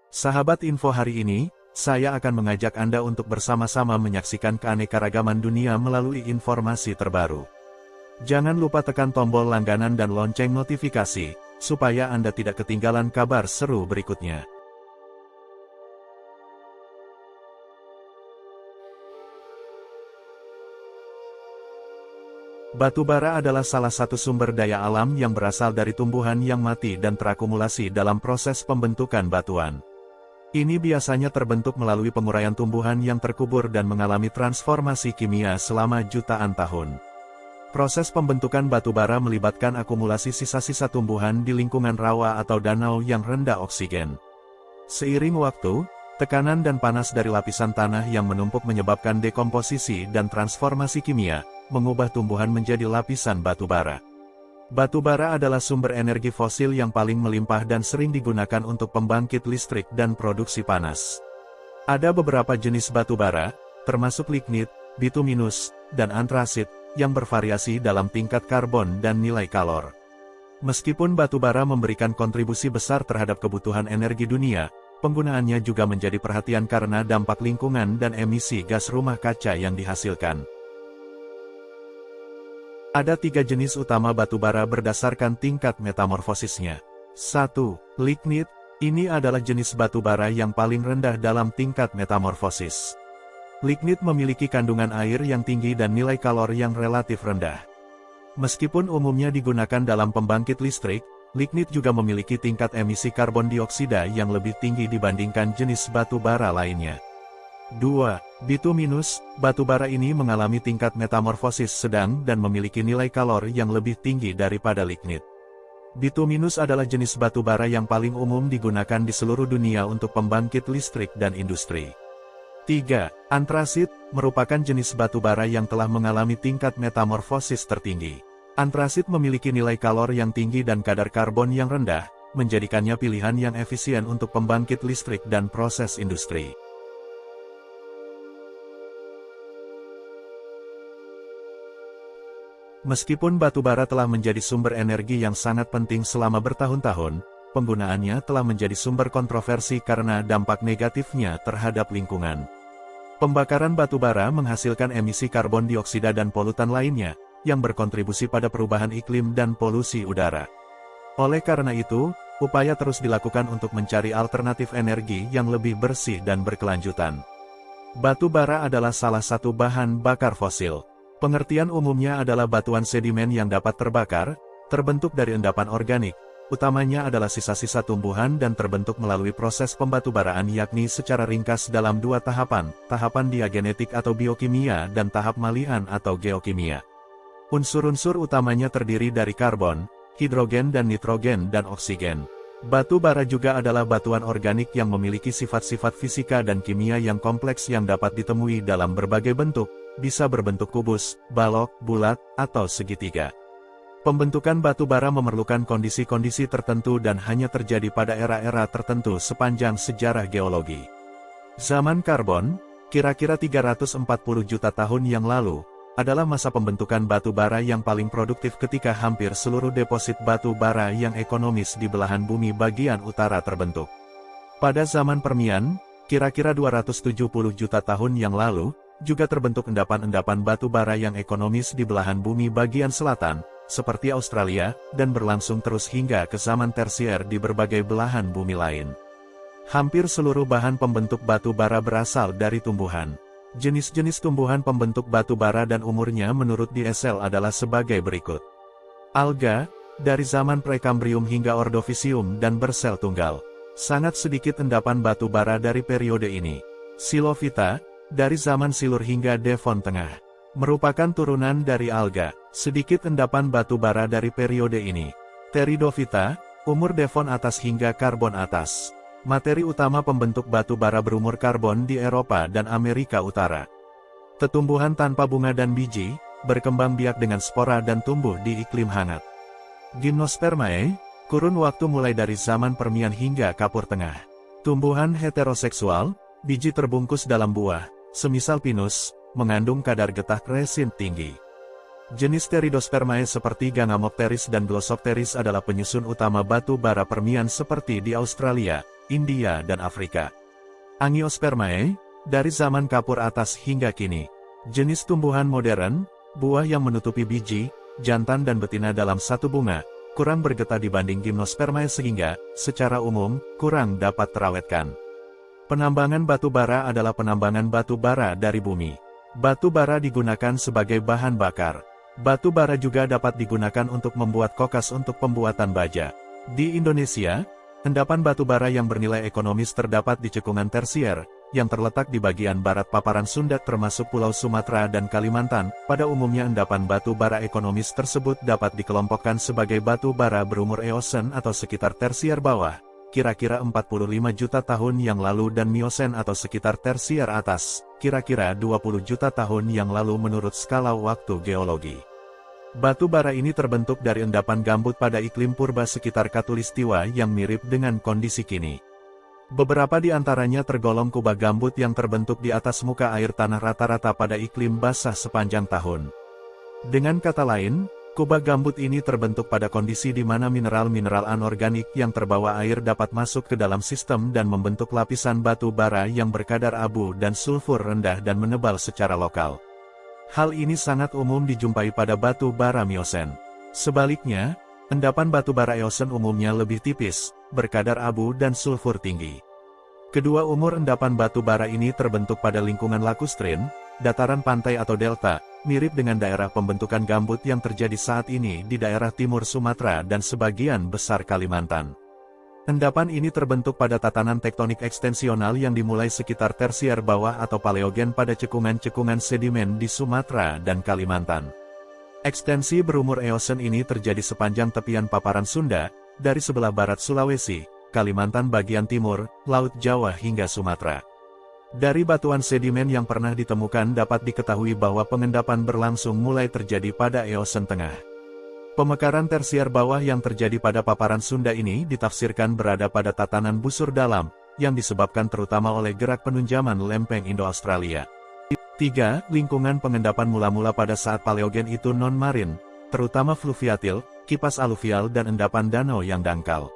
Sahabat info hari ini, saya akan mengajak Anda untuk bersama-sama menyaksikan keanekaragaman dunia melalui informasi terbaru. Jangan lupa tekan tombol langganan dan lonceng notifikasi, supaya Anda tidak ketinggalan kabar seru berikutnya. Batu bara adalah salah satu sumber daya alam yang berasal dari tumbuhan yang mati dan terakumulasi dalam proses pembentukan batuan. Ini biasanya terbentuk melalui penguraian tumbuhan yang terkubur dan mengalami transformasi kimia selama jutaan tahun. Proses pembentukan batu bara melibatkan akumulasi sisa-sisa tumbuhan di lingkungan rawa atau danau yang rendah oksigen. Seiring waktu, tekanan dan panas dari lapisan tanah yang menumpuk menyebabkan dekomposisi dan transformasi kimia, mengubah tumbuhan menjadi lapisan batu bara. Batu bara adalah sumber energi fosil yang paling melimpah dan sering digunakan untuk pembangkit listrik dan produksi panas. Ada beberapa jenis batu bara, termasuk lignit, bituminus, dan antrasit, yang bervariasi dalam tingkat karbon dan nilai kalor. Meskipun batu bara memberikan kontribusi besar terhadap kebutuhan energi dunia, penggunaannya juga menjadi perhatian karena dampak lingkungan dan emisi gas rumah kaca yang dihasilkan. Ada 3 jenis utama batu bara berdasarkan tingkat metamorfosisnya. 1. Lignit. Ini adalah jenis batu bara yang paling rendah dalam tingkat metamorfosis. Lignit memiliki kandungan air yang tinggi dan nilai kalor yang relatif rendah. Meskipun umumnya digunakan dalam pembangkit listrik, lignit juga memiliki tingkat emisi karbon dioksida yang lebih tinggi dibandingkan jenis batu bara lainnya. 2. Bituminus. Batu bara ini mengalami tingkat metamorfosis sedang dan memiliki nilai kalor yang lebih tinggi daripada lignit. Bituminus adalah jenis batu bara yang paling umum digunakan di seluruh dunia untuk pembangkit listrik dan industri. 3. Antrasit, merupakan jenis batu bara yang telah mengalami tingkat metamorfosis tertinggi. Antrasit memiliki nilai kalor yang tinggi dan kadar karbon yang rendah, menjadikannya pilihan yang efisien untuk pembangkit listrik dan proses industri. Meskipun batu bara telah menjadi sumber energi yang sangat penting selama bertahun-tahun, penggunaannya telah menjadi sumber kontroversi karena dampak negatifnya terhadap lingkungan. Pembakaran batu bara menghasilkan emisi karbon dioksida dan polutan lainnya, yang berkontribusi pada perubahan iklim dan polusi udara. Oleh karena itu, upaya terus dilakukan untuk mencari alternatif energi yang lebih bersih dan berkelanjutan. Batu bara adalah salah satu bahan bakar fosil. Pengertian umumnya adalah batuan sedimen yang dapat terbakar, terbentuk dari endapan organik, utamanya adalah sisa-sisa tumbuhan dan terbentuk melalui proses pembatubaraan yakni secara ringkas dalam 2 tahapan, tahapan diagenetik atau biokimia dan tahap malihan atau geokimia. Unsur-unsur utamanya terdiri dari karbon, hidrogen dan nitrogen dan oksigen. Batu bara juga adalah batuan organik yang memiliki sifat-sifat fisika dan kimia yang kompleks yang dapat ditemui dalam berbagai bentuk, bisa berbentuk kubus, balok, bulat, atau segitiga. Pembentukan batu bara memerlukan kondisi-kondisi tertentu dan hanya terjadi pada era-era tertentu sepanjang sejarah geologi. Zaman karbon, kira-kira 340 juta tahun yang lalu, adalah masa pembentukan batu bara yang paling produktif ketika hampir seluruh deposit batu bara yang ekonomis di belahan bumi bagian utara terbentuk. Pada zaman Permian, kira-kira 270 juta tahun yang lalu, juga terbentuk endapan-endapan batu bara yang ekonomis di belahan bumi bagian selatan, seperti Australia, dan berlangsung terus hingga ke zaman tersier di berbagai belahan bumi lain. Hampir seluruh bahan pembentuk batu bara berasal dari tumbuhan. Jenis-jenis tumbuhan pembentuk batu bara dan umurnya menurut DSL adalah sebagai berikut. Alga, dari zaman Prekambrium hingga Ordovisium dan bersel tunggal. Sangat sedikit endapan batu bara dari periode ini. Xylophyta, dari zaman Silur hingga Devon Tengah. Merupakan turunan dari alga, sedikit endapan batu bara dari periode ini. Pteridophyta, umur Devon atas hingga Karbon atas. Materi utama pembentuk batu bara berumur karbon di Eropa dan Amerika Utara. Tetumbuhan tanpa bunga dan biji, berkembang biak dengan spora dan tumbuh di iklim hangat. Gymnospermae, kurun waktu mulai dari zaman Permian hingga Kapur Tengah. Tumbuhan heteroseksual, biji terbungkus dalam buah, semisal pinus, mengandung kadar getah resin tinggi. Jenis Pteridospermae seperti Gangamopteris dan Glossopteris adalah penyusun utama batu bara Permian seperti di Australia, India dan Afrika. Angiospermae, dari zaman Kapur atas hingga kini. Jenis tumbuhan modern, buah yang menutupi biji, jantan dan betina dalam satu bunga, kurang bergetah dibanding Gymnospermae sehingga, secara umum, kurang dapat terawetkan. Penambangan batu bara adalah penambangan batu bara dari bumi. Batu bara digunakan sebagai bahan bakar. Batu bara juga dapat digunakan untuk membuat kokas untuk pembuatan baja. Di Indonesia, endapan batu bara yang bernilai ekonomis terdapat di cekungan tersier, yang terletak di bagian barat paparan Sunda termasuk Pulau Sumatera dan Kalimantan. Pada umumnya endapan batu bara ekonomis tersebut dapat dikelompokkan sebagai batu bara berumur Eosen atau sekitar tersier bawah, kira-kira 45 juta tahun yang lalu, dan Miosen atau sekitar tersier atas, kira-kira 20 juta tahun yang lalu menurut skala waktu geologi. Batu bara ini terbentuk dari endapan gambut pada iklim purba sekitar Khatulistiwa yang mirip dengan kondisi kini. Beberapa di antaranya tergolong kubah gambut yang terbentuk di atas muka air tanah rata-rata pada iklim basah sepanjang tahun. Dengan kata lain, kubah gambut ini terbentuk pada kondisi di mana mineral-mineral anorganik yang terbawa air dapat masuk ke dalam sistem dan membentuk lapisan batu bara yang berkadar abu dan sulfur rendah dan menebal secara lokal. Hal ini sangat umum dijumpai pada batu bara Miosen. Sebaliknya, endapan batu bara Eosen umumnya lebih tipis, berkadar abu dan sulfur tinggi. Kedua umur endapan batu bara ini terbentuk pada lingkungan lakustrin, dataran pantai atau delta, mirip dengan daerah pembentukan gambut yang terjadi saat ini di daerah timur Sumatera dan sebagian besar Kalimantan. Endapan ini terbentuk pada tatanan tektonik ekstensional yang dimulai sekitar tersier bawah atau paleogen pada cekungan-cekungan sedimen di Sumatera dan Kalimantan. Ekstensi berumur Eosen ini terjadi sepanjang tepian paparan Sunda, dari sebelah barat Sulawesi, Kalimantan bagian timur, Laut Jawa hingga Sumatera. Dari batuan sedimen yang pernah ditemukan dapat diketahui bahwa pengendapan berlangsung mulai terjadi pada Eosen Tengah. Pemekaran tersier bawah yang terjadi pada paparan Sunda ini ditafsirkan berada pada tatanan busur dalam, yang disebabkan terutama oleh gerak penunjaman lempeng Indo-Australia. 3. Lingkungan pengendapan mula-mula pada saat paleogen itu non-marin, terutama fluviatil, kipas aluvial dan endapan danau yang dangkal.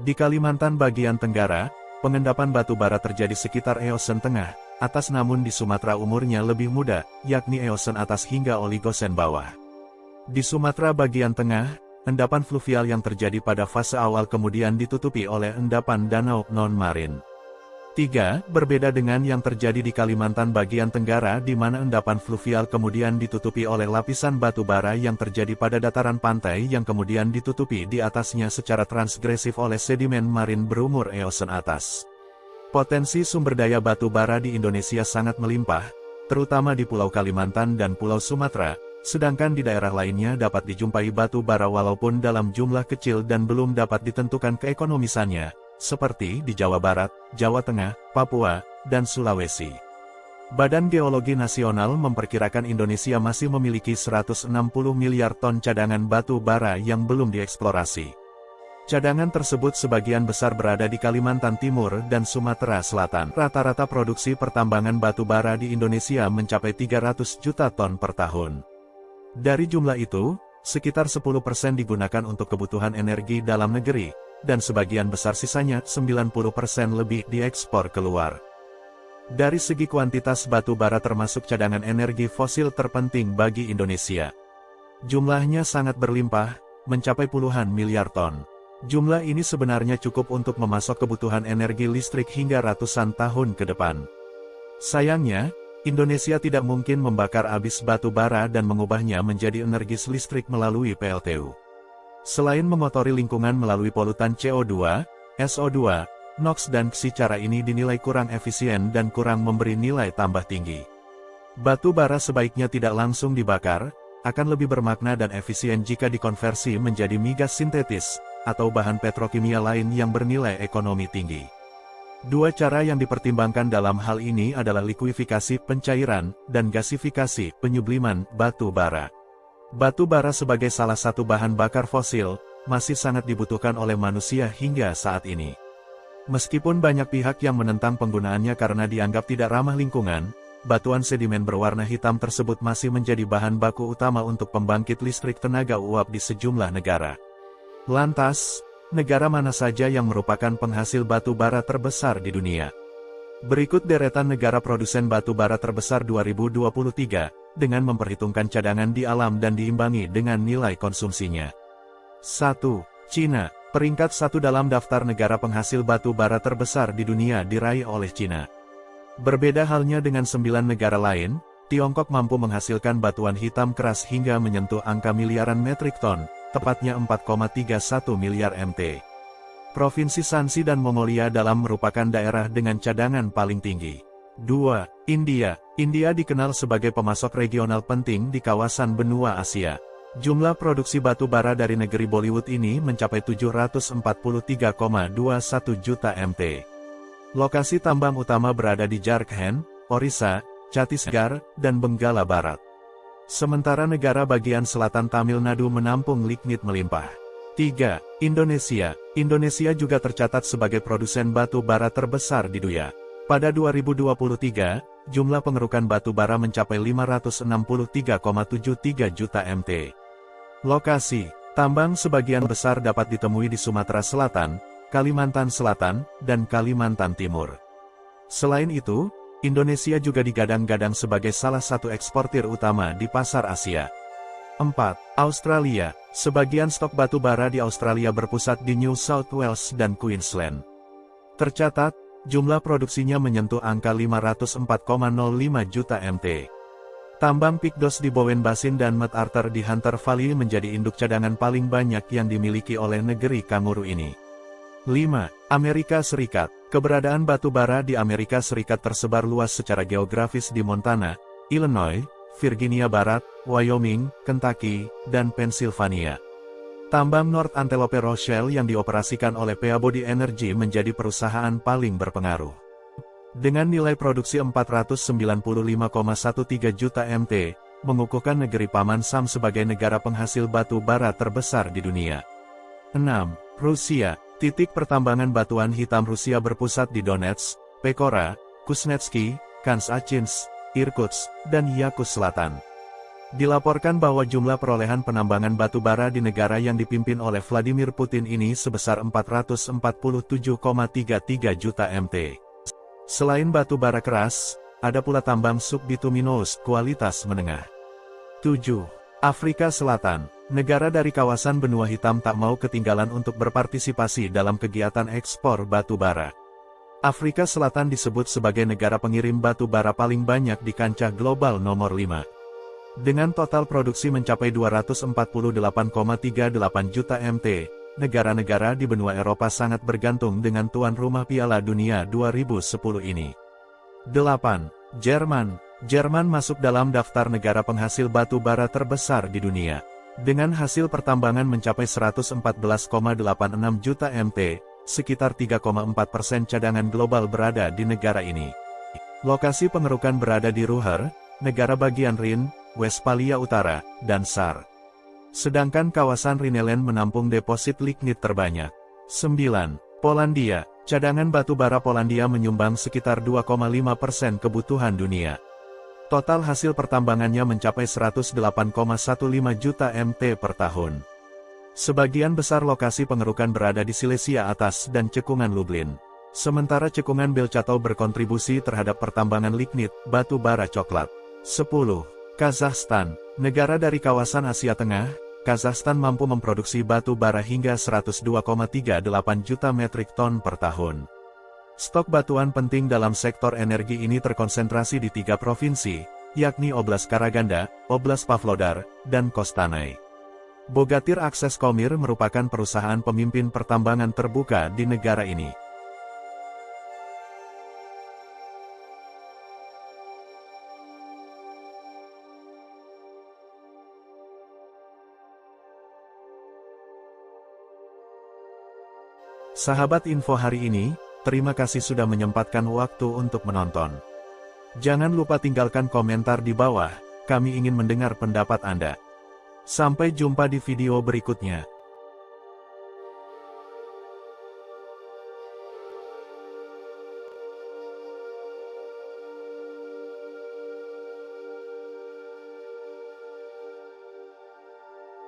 Di Kalimantan bagian Tenggara, pengendapan batu bara terjadi sekitar Eosen Tengah, atas, namun di Sumatera umurnya lebih muda, yakni Eosen atas hingga Oligosen bawah. Di Sumatera bagian tengah, endapan fluvial yang terjadi pada fase awal kemudian ditutupi oleh endapan danau non-marin. 3. Berbeda dengan yang terjadi di Kalimantan bagian Tenggara di mana endapan fluvial kemudian ditutupi oleh lapisan batu bara yang terjadi pada dataran pantai yang kemudian ditutupi di atasnya secara transgresif oleh sedimen marin berumur Eosen atas. Potensi sumber daya batu bara di Indonesia sangat melimpah, terutama di Pulau Kalimantan dan Pulau Sumatera, sedangkan di daerah lainnya dapat dijumpai batu bara walaupun dalam jumlah kecil dan belum dapat ditentukan keekonomisannya, seperti di Jawa Barat, Jawa Tengah, Papua, dan Sulawesi. Badan Geologi Nasional memperkirakan Indonesia masih memiliki 160 miliar ton cadangan batu bara yang belum dieksplorasi. Cadangan tersebut sebagian besar berada di Kalimantan Timur dan Sumatera Selatan. Rata-rata produksi pertambangan batu bara di Indonesia mencapai 300 juta ton per tahun. Dari jumlah itu, sekitar 10% digunakan untuk kebutuhan energi dalam negeri, dan sebagian besar sisanya 90% lebih diekspor keluar. Dari segi kuantitas batu bara termasuk cadangan energi fosil terpenting bagi Indonesia. Jumlahnya sangat berlimpah, mencapai puluhan miliar ton. Jumlah ini sebenarnya cukup untuk memasok kebutuhan energi listrik hingga ratusan tahun ke depan. Sayangnya, Indonesia tidak mungkin membakar habis batu bara dan mengubahnya menjadi energi listrik melalui PLTU. Selain mengotori lingkungan melalui polutan CO2, SO2, NOx dan XI, cara ini dinilai kurang efisien dan kurang memberi nilai tambah tinggi. Batu bara sebaiknya tidak langsung dibakar, akan lebih bermakna dan efisien jika dikonversi menjadi migas sintetis, atau bahan petrokimia lain yang bernilai ekonomi tinggi. Dua cara yang dipertimbangkan dalam hal ini adalah likuifikasi pencairan dan gasifikasi penyubliman batu bara. Batu bara sebagai salah satu bahan bakar fosil, masih sangat dibutuhkan oleh manusia hingga saat ini. Meskipun banyak pihak yang menentang penggunaannya karena dianggap tidak ramah lingkungan, batuan sedimen berwarna hitam tersebut masih menjadi bahan baku utama untuk pembangkit listrik tenaga uap di sejumlah negara. Lantas, negara mana saja yang merupakan penghasil batu bara terbesar di dunia? Berikut deretan negara produsen batu bara terbesar 2023, dengan memperhitungkan cadangan di alam dan diimbangi dengan nilai konsumsinya. 1. Cina. Peringkat 1 dalam daftar negara penghasil batu bara terbesar di dunia diraih oleh Cina. Berbeda halnya dengan 9 negara lain, Tiongkok mampu menghasilkan batuan hitam keras hingga menyentuh angka miliaran metrik ton, tepatnya 4,31 miliar MT. Provinsi Shanxi dan Mongolia dalam merupakan daerah dengan cadangan paling tinggi. 2. India. India dikenal sebagai pemasok regional penting di kawasan benua Asia. Jumlah produksi batu bara dari negeri Bollywood ini mencapai 743,21 juta MT. Lokasi tambang utama berada di Jharkhand, Orissa, Chhattisgarh, dan Benggala Barat. Sementara negara bagian selatan Tamil Nadu menampung lignit melimpah. 3. Indonesia. Indonesia juga tercatat sebagai produsen batu bara terbesar di dunia. Pada 2023, jumlah pengerukan batu bara mencapai 563,73 juta MT. Lokasi tambang sebagian besar dapat ditemui di Sumatera Selatan, Kalimantan Selatan, dan Kalimantan Timur. Selain itu, Indonesia juga digadang-gadang sebagai salah satu eksportir utama di pasar Asia. 4. Australia. Sebagian stok batu bara di Australia berpusat di New South Wales dan Queensland. Tercatat, jumlah produksinya menyentuh angka 504,05 juta MT. Tambang Picdos di Bowen Basin dan MacArthur di Hunter Valley menjadi induk cadangan paling banyak yang dimiliki oleh negeri kanguru ini. 5. Amerika Serikat. Keberadaan batu bara di Amerika Serikat tersebar luas secara geografis di Montana, Illinois, Virginia Barat, Wyoming, Kentucky, dan Pennsylvania. Tambang North Antelope Rochelle yang dioperasikan oleh Peabody Energy menjadi perusahaan paling berpengaruh. Dengan nilai produksi 495,13 juta MT, mengukuhkan negeri Paman Sam sebagai negara penghasil batu bara terbesar di dunia. 6. Rusia. Titik pertambangan batuan hitam Rusia berpusat di Donetsk, Pekora, Kuznetsky, Kansatinsk, Irkutsk, dan Yakutsk Selatan. Dilaporkan bahwa jumlah perolehan penambangan batu bara di negara yang dipimpin oleh Vladimir Putin ini sebesar 447,33 juta MT. Selain batu bara keras, ada pula tambang subbituminous kualitas menengah. 7. Afrika Selatan. Negara dari kawasan benua hitam tak mau ketinggalan untuk berpartisipasi dalam kegiatan ekspor batu bara. Afrika Selatan disebut sebagai negara pengirim batu bara paling banyak di kancah global nomor 5. Dengan total produksi mencapai 248,38 juta MT, negara-negara di benua Eropa sangat bergantung dengan tuan rumah Piala Dunia 2010 ini. 8. Jerman. Jerman masuk dalam daftar negara penghasil batu bara terbesar di dunia. Dengan hasil pertambangan mencapai 114,86 juta MT, sekitar 3,4% cadangan global berada di negara ini. Lokasi pengerukan berada di Ruhr, negara bagian Rin, Westphalia Utara, dan Saar. Sedangkan kawasan Rhineland menampung deposit lignit terbanyak. 9. Polandia. Cadangan batu bara Polandia menyumbang sekitar 2,5% kebutuhan dunia. Total hasil pertambangannya mencapai 108,15 juta MT per tahun. Sebagian besar lokasi pengerukan berada di Silesia Atas dan Cekungan Lublin. Sementara Cekungan Belchatov berkontribusi terhadap pertambangan lignit, batu bara coklat. 10. Kazakhstan. Negara dari kawasan Asia Tengah, Kazakhstan mampu memproduksi batu bara hingga 102,38 juta metrik ton per tahun. Stok batuan penting dalam sektor energi ini terkonsentrasi di 3 provinsi, yakni Oblast Karaganda, Oblast Pavlodar, dan Kostanay. Bogatir Akses Komir merupakan perusahaan pemimpin pertambangan terbuka di negara ini. Sahabat info hari ini, terima kasih sudah menyempatkan waktu untuk menonton. Jangan lupa tinggalkan komentar di bawah, kami ingin mendengar pendapat Anda. Sampai jumpa di video berikutnya.